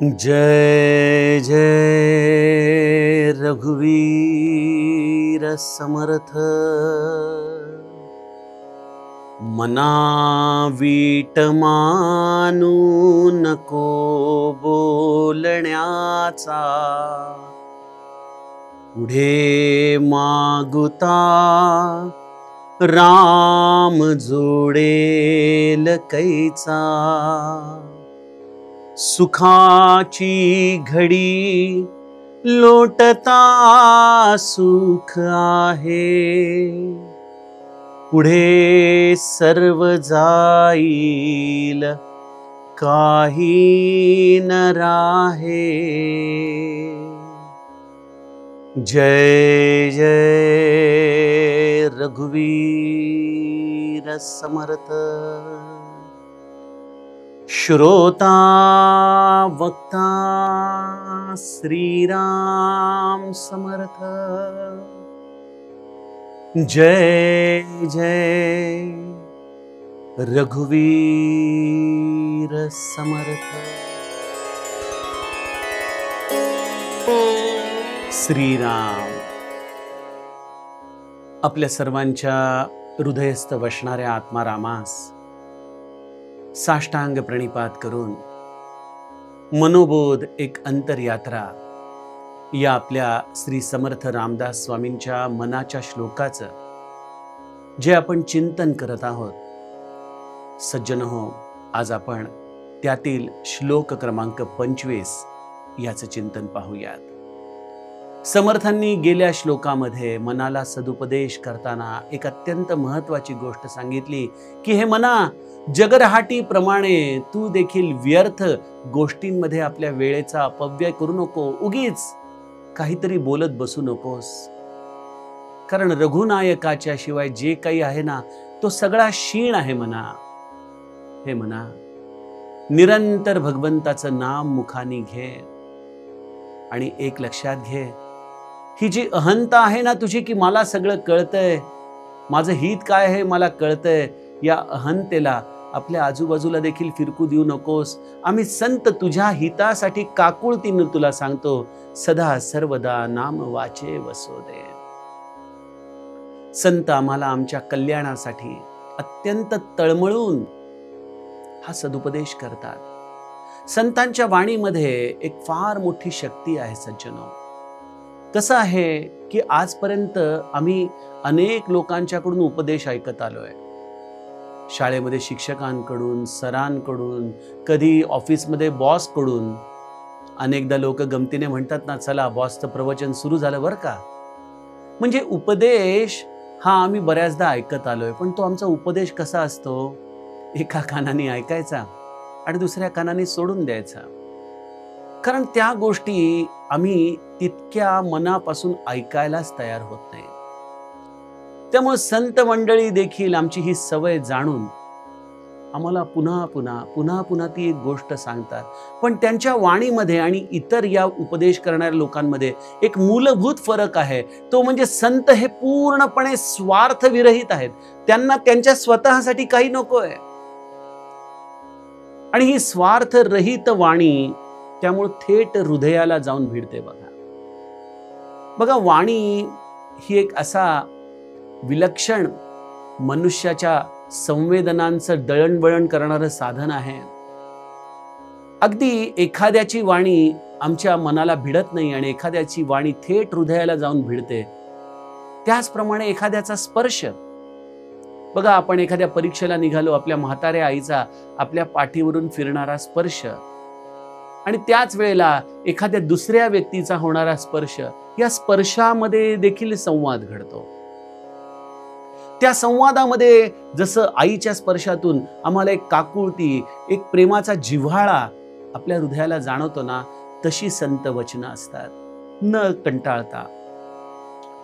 जय जय रघुवीर समर्थ। मना वीट मानू नको बोलण्याचा, पुढे मागुता राम जोडेल कैचा। सुखाची घडी लोटता सुख आहे, पुढे सर्व जाईल काही न राहे। जय जय रघुवीर समर्थ। श्रोता वक्ता श्रीराम समर्थ। जय जय रघुवीर समर्थ। श्रीराम आपल्या सर्वांच्या हृदयस्थ वसणाऱ्या आत्मारामास साष्टांग प्रणिपात करून मनोबोध एक अंतरयात्रा या आपल्या श्री समर्थ रामदास स्वामींच्या मनाच्या श्लोकाचं जे आपण चिंतन करत आहोत। सज्जन हो, आज आपण त्यातील श्लोक क्रमांक 25 याचं चिंतन पाहूयात। समर्थांनी गेल्या श्लोकामध्ये मनाला सदुपदेश करताना एक अत्यंत महत्वाची गोष्ट सांगितली की हे मना, जगरहाटी प्रमाणे तू देखील व्यर्थ गोष्टींमध्ये आपल्या वेळेचा अपव्यय करू नको, उगीच काहीतरी बोलत बसू नकोस। कारण रघुनायकाच्या शिवाय जे काही आहे ना, तो सगळा शीण आहे मना। हे मना, निरंतर भगवंताचं नाम मुखानी घे आणि एक लक्षात घे, ही जी अहंता आहे ना तुझी की मला सगळं कळतंय, माझं हित काय आहे मला कळतंय, या अहंतेला आपल्या आजूबाजूला देखील फिरकू देऊ नकोस। आम्ही संत तुझ्या हितासाठी काकुळतीने तुला सांगतो, सदा सर्वदा नाम वाचे वसोदे। संत आम्हाला आमच्या कल्याणासाठी अत्यंत तळमळून हा सदुपदेश करतात। संतांच्या वाणीमध्ये एक फार मोठी शक्ती आहे सज्जनो। कसं आहे की आजपर्यंत आम्ही अनेक लोकांच्याकडून उपदेश ऐकत आलोय, शाळेमध्ये शिक्षकांकडून, सरांकडून, कधी ऑफिसमध्ये बॉसकडून। अनेकदा लोक गमतीने म्हणतात ना, चला बॉसचं प्रवचन सुरू झालं बरं का। म्हणजे उपदेश हा आम्ही बऱ्याचदा ऐकत आलोय, पण तो आमचा उपदेश कसा असतो, एका कानाने ऐकायचा आणि दुसऱ्या कानाने सोडून द्यायचा। कारण त्या गोष्टी आम्ही तितक्या मनापासून ऐकायलाच तयार होत नाही। त्यामुळे संत मंडळी देखील आमची ही सवय जाणून आम्हाला पुन्हा पुन्हा ती एक गोष्ट सांगतात। पण त्यांच्या वाणीमध्ये आणि इतर या उपदेश करणाऱ्या लोकांमध्ये एक मूलभूत फरक आहे, तो म्हणजे संत हे पूर्णपणे स्वार्थ विरहित आहेत। त्यांना त्यांच्या स्वतःसाठी काही नकोय आणि ही स्वार्थ रहित वाणी त्यामुळे थेट हृदयाला जाऊन भिडते। बघा, वाणी ही एक असा विलक्षण मनुष्याच्या संवेदनांचं दळणवळण करणारं साधन आहे। अगदी एखाद्याची वाणी आमच्या मनाला भिडत नाही आणि एखाद्याची वाणी थेट हृदयाला जाऊन भिडते। त्याचप्रमाणे एखाद्याचा स्पर्श, बघा आपण एखाद्या परीक्षेला निघालो, आपल्या म्हाताऱ्या आईचा आपल्या पाठीवरून फिरणारा स्पर्श आणि त्याच वेळेला एखाद्या दुसऱ्या व्यक्तीचा होणारा स्पर्श, या स्पर्शामध्ये देखील संवाद घडतो। त्या संवादामध्ये जसं आईच्या स्पर्शातून आम्हाला एक काकुळती, एक प्रेमाचा जिव्हाळा आपल्या हृदयाला जाणवतो ना, तशी संत वचनं असतात। न कंटाळता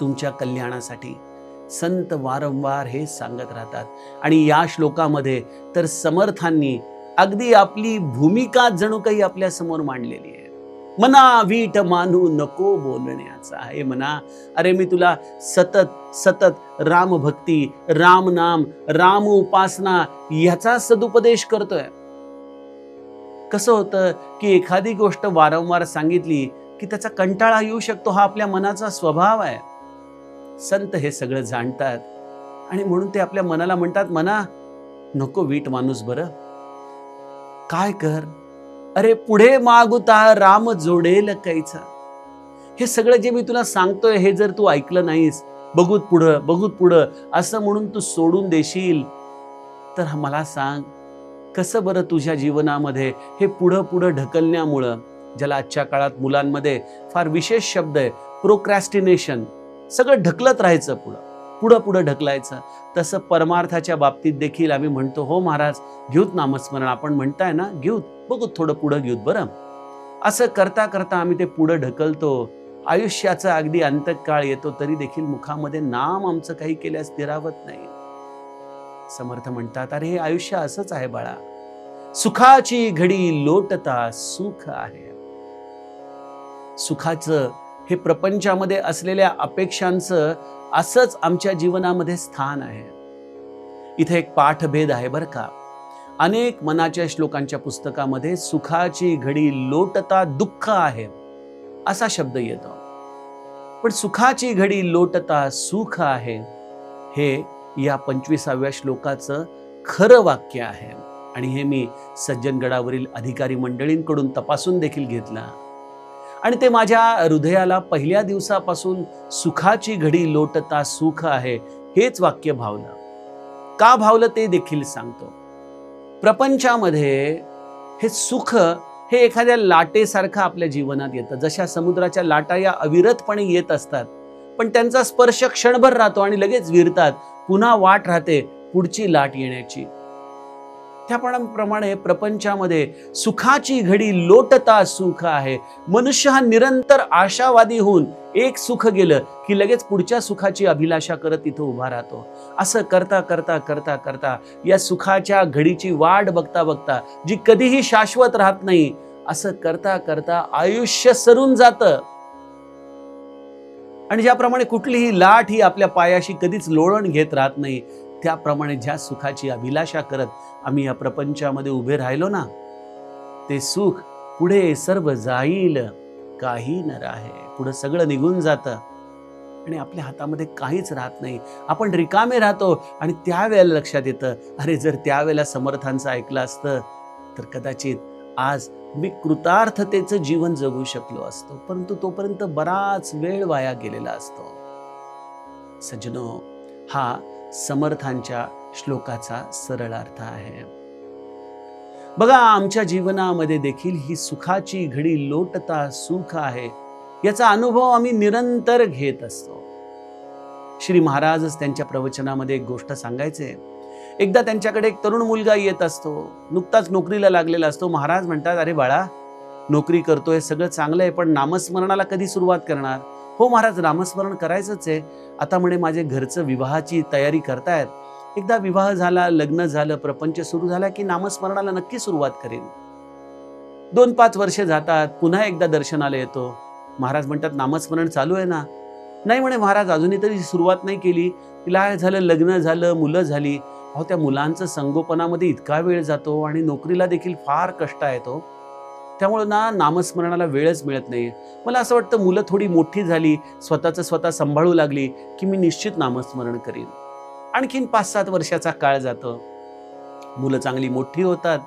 तुमच्या कल्याणासाठी संत वारंवार हे सांगत राहतात। आणि या श्लोकामध्ये तर समर्थांनी अगदी आपली भूमिका जणू काही आपल्या समोर मांडलेली आहे। मना वीट मानू नको बोलण्याचा। हे मना, अरे मी तुला सतत सतत राम भक्ती, राम नाम, राम उपासना याचा सदुपदेश करतोय। कसं होतं की एखादी गोष्ट वारंवार सांगितली की त्याचा कंटाळा येऊ शकतो, हा आपल्या मनाचा स्वभाव आहे. संत हे सगळं जाणतात आणि म्हणून ते आपल्या मनाला म्हणतात, मना नको वीट माणूस बरं, काय कर, अरे पुढे मागुता राम जोडेल कैचा. हे सगळं जे मी तुला सांगतोय हे जर तू ऐकलं नाहीस, बघूत पुढं असं म्हणून तू सोडून देशील, तर मला सांग कसं बरं तुझ्या जीवनामध्ये हे पुढं ढकलण्यामुळं, ज्याला आजच्या काळात मुलांमध्ये फार विशेष शब्द आहे प्रोक्रॅस्टिनेशन, सगळं ढकलत राहायचं, पुढं ढकलायचं. तसं परमार्थाच्या बाबतीत देखील आम्ही म्हणतो, हो महाराज घेऊत नामस्मरण, आपण म्हणताय ना घेऊत, बघू थोडं पुढं घेऊत बरं. असं करता करता आम्ही ते पुढं ढकलतो. आयुष्याचा अगदी अंतकाळ येतो तरी देखील मुखामध्ये नाम आमचं काही केल्यास स्थिरावत नाही. समर्थ म्हणतात, अरे हे आयुष्य असंच आहे बाळा, सुखाची घडी लोटता सुख आहे. सुखाचं हे प्रपंचामध्ये असलेल्या अपेक्षांचं असंच आमच्या जीवनामध्ये स्थान आहे. इथे एक पाठभेद आहे बरं का. अनेक मनाच्या श्लोकांच्या पुस्तकामध्ये सुखाची घडी लोटता दुःख आहे असा शब्द येतो, पण सुखाची घडी लोटता सुख आहे हे या 25व्या श्लोकाचं खरं वाक्य आहे. आणि हे मी सज्जनगडावरील अधिकारी मंडळींकडून तपासून देखील घेतलं आणि ते माझ्या हृदयाला पहिल्या दिवसापासून सुखाची घडी लोटता सुख आहे हेच वाक्य भावलं. का भावलं ते देखील सांगतो. प्रपंचामध्ये हे सुख हे एखाद्या लाटेसारखं आपल्या जीवनात येतं. जशा समुद्राच्या लाटा या अविरतपणे येत असतात, पण त्यांचा स्पर्श क्षणभर राहतो आणि लगेच विरतात, पुन्हा वाट राहते पुढची लाट येण्याची. त्याप्रमाणे प्रपंचामध्ये सुखाची घडी लोटता सुख आहे. मनुष्य हा निरंतर आशावादी होऊन एक सुख गेलं की लगेच पुढच्या सुखाची अभिलाषा करत तिथं उभा राहतो. असं करता करता करता करता या सुखाच्या घडीची वाट बघता बघता, जी कधीही शाश्वत राहत नाही, असं करता करता आयुष्य सरून जातं. आणि ज्याप्रमाणे कुठलीही लाट ही आपल्या पायाशी कधीच लोळण घेत राहत नाही, त्याप्रमाणे ज्या सुखाची अभिलाषा करत आम्ही या प्रपंचामध्ये उभे राहिलो ना, ते सुख पुढे सर्व जाईल काही न राहे. पुढे सगळं निघून जातं आणि आपल्या हातामध्ये काहीच राहत नाही. आपण रिकामे राहतो आणि त्यावेळेला लक्षात येतं, अरे जर त्यावेळेला समर्थांचं ऐकलं असतं तर कदाचित आज मी कृतार्थतेचं जीवन जगू शकलो असतो, परंतु तोपर्यंत बराच वेळ वाया गेलेला असतो. सज्जनो, हा समर्थांच्या श्लोकाचा सरळ अर्थ आहे. बघा, आमच्या जीवनामध्ये देखील ही सुखाची घडी लोटता सुख आहे याचा अनुभव आम्ही निरंतर घेत असतो. श्री महाराजच त्यांच्या प्रवचनामध्ये एक गोष्ट सांगायचे. एकदा त्यांच्याकडे एक तरुण मुलगा येत असतो, नुकताच नोकरीला लागलेला असतो. महाराज म्हणतात, अरे बाळा, नोकरी करतोय, सगळं चांगलं आहे, पण नामस्मरणाला कधी सुरुवात करणार? हो महाराज, नामस्मरण करायचंच आहे. आता म्हणे माझे घरचं विवाहाची तयारी करतायत. एकदा विवाह झाला, लग्न झालं, प्रपंच सुरू झाला की नामस्मरणाला नक्की सुरुवात करेन. 2-5 वर्षे जातात, पुन्हा एकदा दर्शनाला येतो. महाराज म्हणतात, नामस्मरण चालू आहे ना? नाही म्हणे महाराज, अजूनही तरी सुरुवात नाही केली. तिला झालं, लग्न झालं, मुलं झाली. अहो, त्या मुलांचं संगोपनामध्ये इतका वेळ जातो आणि नोकरीला देखील फार कष्ट येतो, त्यामुळं नामस्मरणाला वेळच मिळत नाही. मला असं वाटतं मुलं थोडी मोठी झाली, स्वतः सांभाळू लागली की मी निश्चित नामस्मरण करीन. आणखीन 5-7 वर्षाचा काळ जातो. मुलं चांगली मोठी होतात,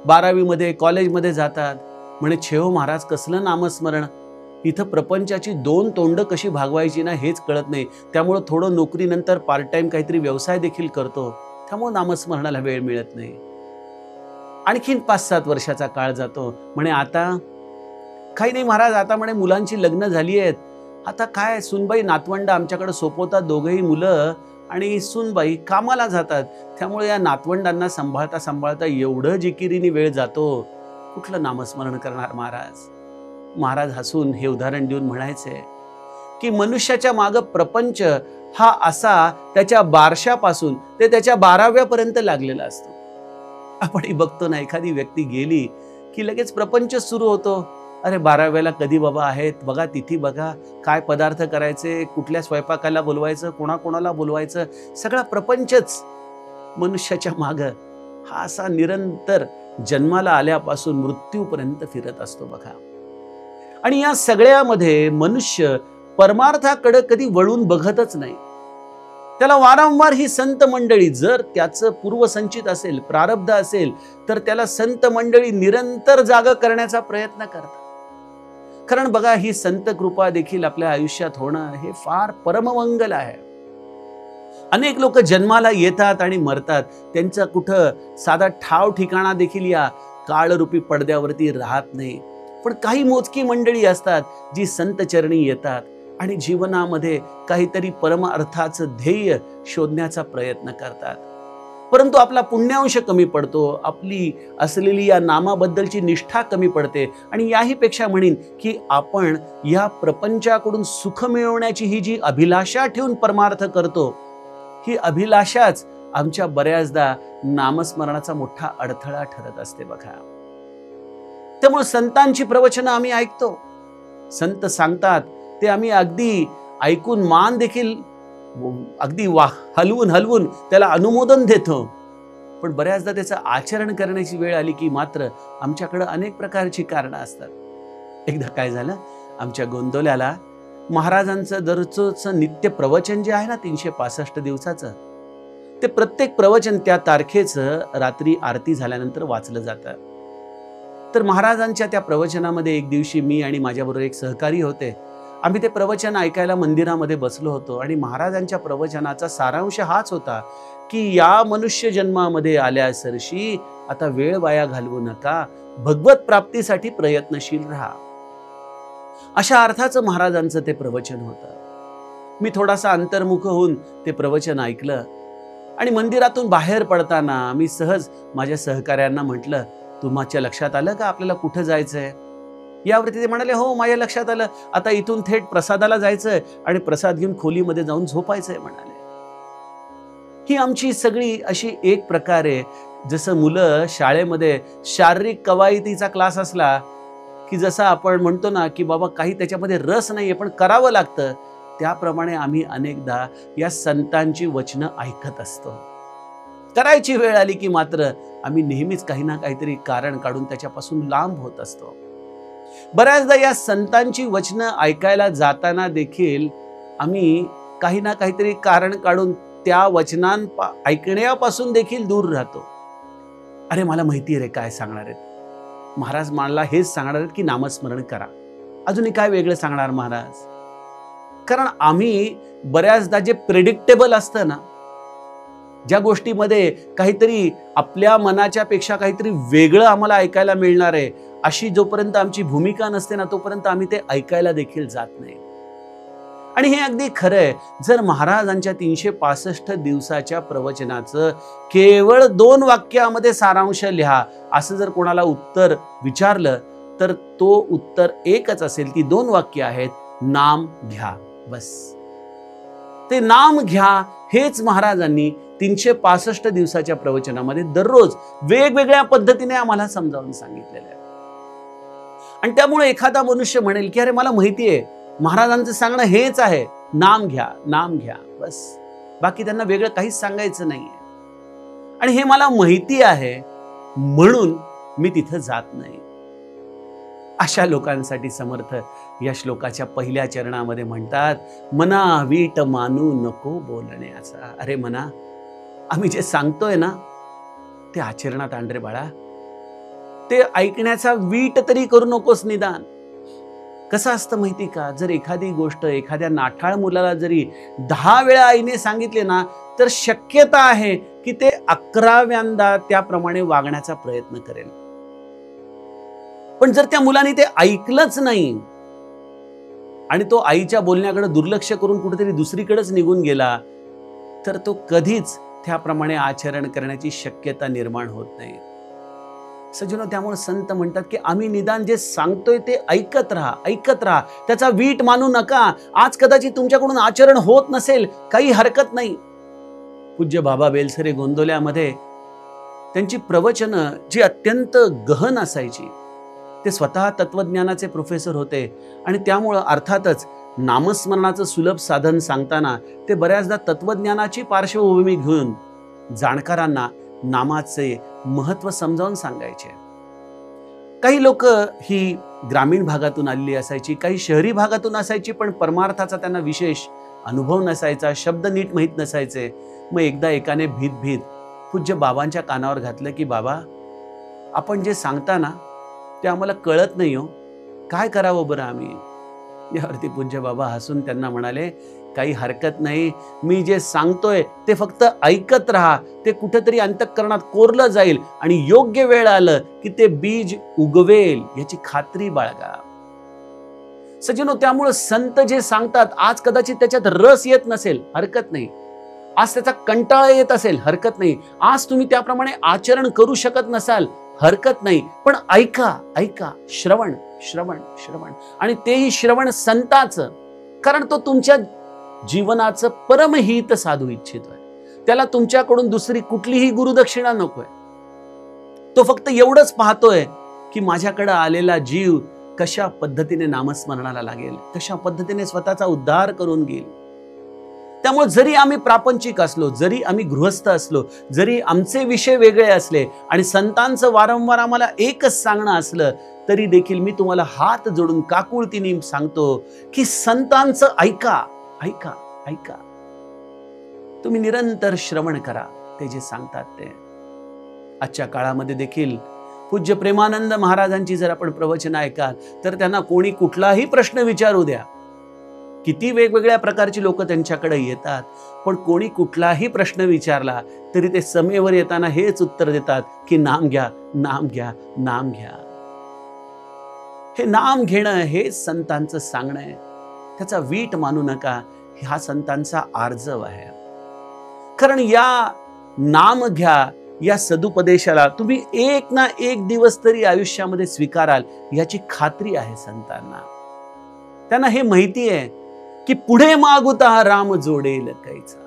12वी मध्ये कॉलेजमध्ये जातात. म्हणे, छेहो महाराज, कसलं नामस्मरण? इथं प्रपंचाची 2 तोंड कशी भागवायची ना हेच कळत नाही. त्यामुळं थोडं नोकरीनंतर पार्ट टाइम काहीतरी व्यवसाय देखील करतो, त्यामुळं नामस्मरणाला वेळ मिळत नाही. आणखीन 5-7 वर्षाचा काळ जातो. म्हणे, आता काही नाही महाराज, आता म्हणे मुलांची लग्न झाली आहेत, आता काय सुनबाई नातवंड आमच्याकडे सोपवतात, दोघेही मुलं आणि सुनबाई कामाला जातात, त्यामुळे या नातवंडांना सांभाळता सांभाळता एवढं जिकिरीने वेळ जातो, कुठलं नामस्मरण करणार महाराज? महाराज हसून हे उदाहरण देऊन म्हणायचे की मनुष्याच्या मागे प्रपंच हा असा त्याच्या 12शापासून ते त्याच्या 12व्यापर्यंत लागलेला असतो. आपणही बघतो ना, एखादी व्यक्ती गेली की लगेच प्रपंच सुरू होतो. अरे 12व्याला कधी बाबा आहेत, बघा तिथी बघा, काय पदार्थ करायचे, कुठल्या स्वयंपाकाला बोलवायचं, कोणाकोणाला बोलवायचं, सगळा प्रपंचच मनुष्याच्या मागं हा असा निरंतर जन्माला आल्यापासून मृत्यूपर्यंत फिरत असतो बघा. आणि या सगळ्यामध्ये मनुष्य परमार्थाकडे कधी वळून बघतच नाही. त्याला वारंवार ही संत मंडळी, जर त्याचं पूर्वसंचित असेल, प्रारब्ध असेल, तर त्याला संत मंडळी निरंतर जागा करण्याचा प्रयत्न करतात. कारण बघा, ही संत कृपा देखील आपल्या आयुष्यात होणं हे फार परममंगल आहे. अनेक लोक जन्माला येतात आणि मरतात, त्यांचा कुठं साधा ठाव ठिकाणा देखील या काळरूपी पडद्यावरती राहत नाही. पण काही मोजकी मंडळी असतात जी संत चरणी येतात आणि जीवनामध्ये काहीतरी परमार्थाचं ध्येय शोधण्याचा प्रयत्न करतात. परंतु आपला पुण्यांश कमी पडतो, आपली असलेली या नामाबद्दलची निष्ठा कमी पडते. आणि याही पेक्षा म्हणेन की आपण या प्रपंचाकडून सुख मिळवण्याची ही जी अभिलाषा ठेवून परमार्थ करतो, ही अभिलाषाच आमच्या बऱ्याचदा नामस्मरणाचा मोठा अडथळा ठरत असते बघा. त्यामुळे संतांची प्रवचनं आम्ही ऐकतो, संत सांगतात ते आम्ही अगदी ऐकून मान देखील अगदी हलवून त्याला अनुमोदन देतो. पण बऱ्याचदा त्याचं आचरण करण्याची वेळ आली की मात्र आमच्याकडे अनेक प्रकारची कारणं असतात. एकदा काय झालं, आमच्या गोंदवल्याला महाराजांचं दररोजचं नित्य प्रवचन जे आहे ना, 365 दिवसाचं, ते प्रत्येक प्रवचन त्या तारखेचं रात्री आरती झाल्यानंतर वाचलं जातं. तर महाराजांच्या त्या प्रवचनामध्ये एक दिवशी मी आणि माझ्याबरोबर एक सहकारी होते, आम्ही ते प्रवचन ऐकायला मंदिरामध्ये बसलो होतो. आणि महाराजांच्या प्रवचनाचा सारांश हाच होता की या मनुष्य जन्मामध्ये आल्यासरशी आता वेळ वाया घालवू नका, भगवत प्राप्तीसाठी प्रयत्नशील राहा, अशा अर्थाचं महाराजांचं ते प्रवचन होतं. मी थोडासा अंतर्मुख होऊन ते प्रवचन ऐकलं आणि मंदिरातून बाहेर पडताना मी सहज माझ्या सहकार्यांना म्हटलं, तुमच्या लक्षात आलं का आपल्याला कुठं जायचंय? यावरती ते म्हणाले, हो माझ्या लक्षात आलं, आता इथून थेट प्रसादाला जायचंय आणि प्रसाद घेऊन खोलीमध्ये जाऊन झोपायचंय म्हणाले. ही आमची सगळी अशी एक प्रकारे, जसं मुलं शाळेमध्ये शारीरिक कवायतीचा क्लास असला की जसं आपण म्हणतो ना की बाबा काही त्याच्यामध्ये रस नाहीये पण करावं लागतं, त्याप्रमाणे आम्ही अनेकदा या संतांची वचनं ऐकत असतो. करायची वेळ आली की मात्र आम्ही नेहमीच काही ना काहीतरी कारण काढून त्याच्यापासून लांब होत असतो. बऱ्याचदा या संतांची वचनं ऐकायला जाताना देखील आम्ही काही ना काहीतरी कारण काढून त्या ऐकण्यापासून देखील दूर राहतो. अरे मला माहिती रे काय सांगणार आहेत महाराज, मला हेच सांगणार आहेत की नामस्मरण करा, अजूनही काय वेगळं सांगणार महाराज? कारण आम्ही बऱ्याचदा जे प्रेडिक्टेबल असतं ना, ज्या गोष्टीमध्ये काहीतरी आपल्या मनाच्या पेक्षा काहीतरी वेगळं आम्हाला ऐकायला मिळणार आहे, अशी जोपर्यंत आमची भूमिका नसते ना, तोपर्यंत आम्ही ते ऐकायला देखील जात नाही. आणि हे अगदी खरं आहे. जर महाराजांच्या 365 दिवसाच्या प्रवचनाचं केवळ 2 वाक्यामध्ये सारांश लिहा असं जर कोणाला उत्तर विचारलं तर तो उत्तर एकच असेल, ती 2 वाक्य आहेत, नाम घ्या. बस ते नाम घ्या हेच महाराजांनी 365 दिवसाच्या प्रवचनामध्ये दररोज वेगवेगळ्या पद्धतीने आम्हाला समजावून सांगितलेलं आहे. आणि त्यामुळे एखादा मनुष्य म्हणेल की अरे मला माहिती आहे महाराजांचं सांगणं हेच आहे, नाम घ्या, नाम घ्या, बस, बाकी त्यांना वेगळं काहीच सांगायचं नाहीये. आणि हे मला माहिती आहे म्हणून मी तिथं जात नाही. अशा लोकांसाठी समर्थ या श्लोकाच्या पहिल्या चरणामध्ये म्हणतात, मना वीट मानू नको बोलण्याचा. अरे मना, आम्ही जे सांगतोय ना ते आचरणात आण रे बाळा, ते ऐकण्याचा वीट तरी करू नकोस निदान. कसं असतं माहिती का, जर एखादी गोष्ट एखाद्या नाठाळ मुलाला जरी 10 वेळा आईने सांगितले ना, तर शक्यता आहे की ते 11व्यांदा त्याप्रमाणे वागण्याचा प्रयत्न करेल. पण जर त्या मुलाने ते ऐकलंच नाही आणि तो आईच्या बोलण्याकडे दुर्लक्ष करून कुठेतरी दुसरीकडेच निघून गेला, तर तो कधीच त्याप्रमाणे आचरण करण्याची शक्यता निर्माण होत नाही. सज्जनो, त्यामुळे संत म्हणतात की आम्ही निदान जे सांगतोय ते ऐकत राहा, ऐकत राहा, त्याचा वीट मानू नका. आज कदाचित तुमच्याकडून आचरण होत नसेल, काही हरकत नाही. पूज्य बाबा बेलसरे गोंदवल्यामध्ये त्यांची प्रवचनं जी अत्यंत गहन असायची, ते स्वतः तत्वज्ञानाचे प्रोफेसर होते आणि त्यामुळं अर्थातच नामस्मरणाचं सुलभ साधन सांगताना ते बऱ्याचदा तत्वज्ञानाची पार्श्वभूमी घेऊन जाणकारांना नामाचे महत्त्व समजावून सांगायचे. काही लोक ही ग्रामीण भागातून आलेली असायची, काही शहरी भागातून असायची, पण परमार्थाचा त्यांना विशेष अनुभव नसायचा, शब्द नीट माहीत नसायचे. मग एकदा एकाने भीत पूज्य बाबांच्या कानावर घातलं की बाबा, आपण जे सांगता ना ते आम्हाला कळत नाही हो, काय करावं बरं आम्ही? यावरती पूज्य बाबा हसून त्यांना म्हणाले, काही हरकत नाही, मी जे सांगतोय ते फक्त ऐकत राहा, ते कुठेतरी अंतःकरणात कोरलं जाईल आणि योग्य वेळ आलं की ते बीज उगवेल याची खात्री बाळगा. सज्जनो, त्यामुळे संत जे सांगतात, आज कदाचित त्याच्यात रस येत नसेल, हरकत नाही, आज त्याचा कंटाळा येत असेल, हरकत नाही, आज तुम्ही त्याप्रमाणे आचरण करू शकत नसाल, हरकत नाही, पण ऐका ऐका, श्रवण श्रवण श्रवण, आणि तेही श्रवण संताचं, कारण तो तुमच्या जीवनाचं परमहित साधू इच्छितोय. त्याला तुमच्याकडून दुसरी कुठलीही गुरुदक्षिणा नकोय. तो फक्त एवढंच पाहतोय की माझ्याकडे आलेला जीव कशा पद्धतीने नामस्मरणाला लागेल, कशा पद्धतीने स्वतःचा उद्धार करून घेईल. त्यामुळे जरी आम्ही प्रापंचिक असलो, जरी आम्ही गृहस्थ असलो, जरी आमचे विषय वेगळे असले आणि संतांचं वारंवार आम्हाला एकच सांगणं असलं, तरी देखील मी तुम्हाला हात जोडून काकुळतीने सांगतो की संतांचं ऐका ऐका ऐका. तुम्ही निरंतर श्रवण करा ते जे सांगतात ते. आजच्या काळामध्ये देखील पूज्य प्रेमानंद महाराजांची जर आपण प्रवचन ऐकाल तर त्यांना कोणी कुठलाही प्रश्न विचारू द्या, किती वेगवेगळ्या प्रकारची लोक त्यांच्याकडे येतात, पण कोणी कुठलाही प्रश्न विचारला तरी ते समेवर येताना हेच उत्तर देतात की नाम घ्या, नाम घ्या, नाम घ्या. हे नाम घेणं हे संतांचं सांगणं आहे, त्याचा वीट मानू नका, हा संतांचा आर्जव आहे. कारण या नाम घ्या या सदुपदेशाला तुम्ही एक ना एक दिवस तरी आयुष्यामध्ये स्वीकाराल याची खात्री आहे संतांना. त्यांना हे माहिती आहे की पुढे मागुता राम जोडेल कैचा.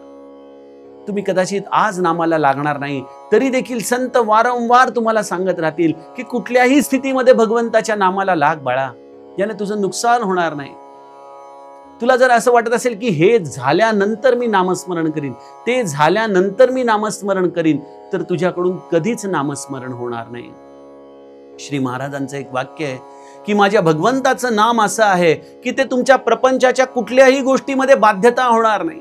तुम्ही कदाचित आज नामाला लागणार नाही तरी देखील संत वारंवार तुम्हाला सांगत राहतील की कुठल्याही स्थितीमध्ये भगवंताच्या नामाला लाग बाळा, याने तुझं नुकसान होणार नाही. तुला जर असं वाटत असेल की हे झाल्यानंतर मी नामस्मरण करीन, ते झाल्यानंतर मी नामस्मरण करीन, तर तुझ्याकडून कधीच नामस्मरण होणार नाही. श्री महाराजांचं एक वाक्य आहे की माझ्या भगवंताचं नाम असं आहे की ते तुमच्या प्रपंचाच्या कुठल्याही गोष्टीमध्ये बाध्यता होणार नाही.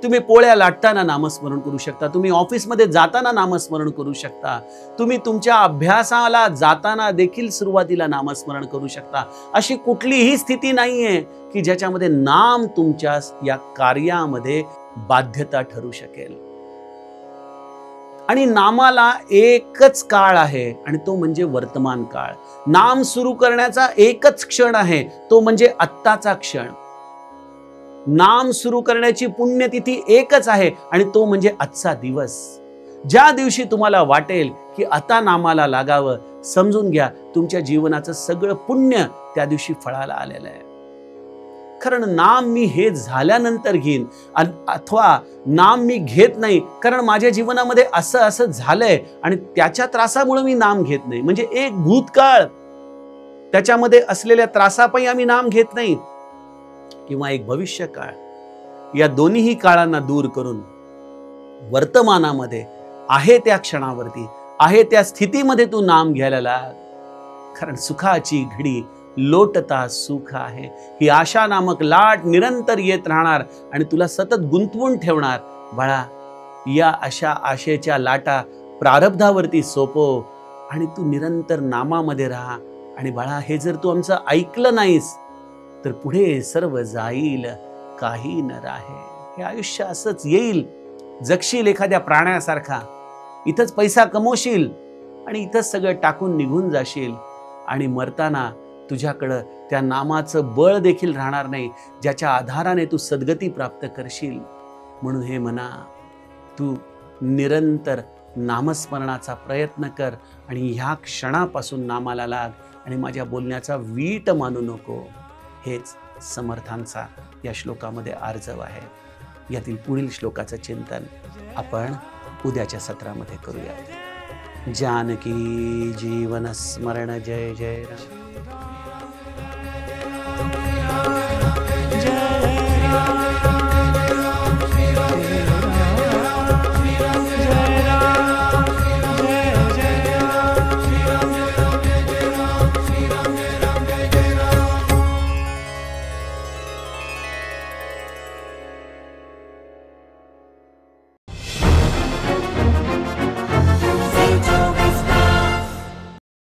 तुम्ही पोळ्या लाटताना नामस्मरण करू शकता, तुम्ही ऑफिसमध्ये जाताना नामस्मरण करू शकता, तुम्ही तुमच्या अभ्यासाला जाताना देखील सुरुवातीला नामस्मरण करू शकता. अशी कुठलीही स्थिती नाहीये की ज्याच्यामध्ये नाम तुमच्या या कार्यामध्ये बाध्यता ठरू शकेल. आणि नामाला एकच काळ आहे आणि तो म्हणजे वर्तमान काळ. नाम सुरू करण्याचा एकच क्षण आहे, तो म्हणजे आत्ताचा क्षण. नाम सुरू करण्याची पुण्यतिथी एकच आहे आणि तो म्हणजे आजचा दिवस. ज्या दिवशी तुम्हाला वाटेल की आता नामाला लागावं, समजून घ्या तुमच्या जीवनाचं सगळं पुण्य त्या दिवशी फळाला आलेलं आहे. कारण नाम मी हे झाल्यानंतर घेईन अथवा नाम मी घेत नाही कारण माझ्या जीवनामध्ये असं असं झालंय आणि त्याच्या त्रासामुळे मी नाम घेत नाही, म्हणजे एक भूतकाळ त्याच्यामध्ये असलेल्या त्रासापायी आम्ही नाम घेत नाही, किंवा एक भविष्य काळ. या दोन्ही काळांना दूर करून वर्तमानामध्ये आहे त्या क्षणावरती, आहे त्या स्थितीमध्ये तू नाम घ्यायला लाग. कारण सुखाची घडी लोटता सुख आहे, ही आशा नामक लाट निरंतर येत राहणार आणि तुला सतत गुंतवून ठेवणार. बाळा, या अशा आशेच्या लाटा प्रारब्धावरती सोपव आणि तू निरंतर नामामध्ये राहा. आणि बाळा, हे जर तू आमचं ऐकलं नाहीस तर पुढे सर्व जाईल काही न राहे. हे आयुष्य असंच येईल, जगशील एखाद्या प्राण्यासारखा, इथंच पैसा कमवशील आणि इथंच सगळं टाकून निघून जाशील आणि मरताना तुझ्याकडं त्या नामाचं बळ देखील राहणार नाही ज्याच्या आधाराने तू सद्गती प्राप्त करशील. म्हणून हे मना, तू निरंतर नामस्मरणाचा प्रयत्न कर आणि ह्या क्षणापासून नामाला लाग आणि माझ्या बोलण्याचा वीट मानू नको. हेच समर्थांचा या श्लोकामध्ये आर्जव आहे. यातील पुढील श्लोकाचं चिंतन आपण उद्याच्या सत्रामध्ये करूया. जानकी जीवन स्मरण जय जय राम. जय राम.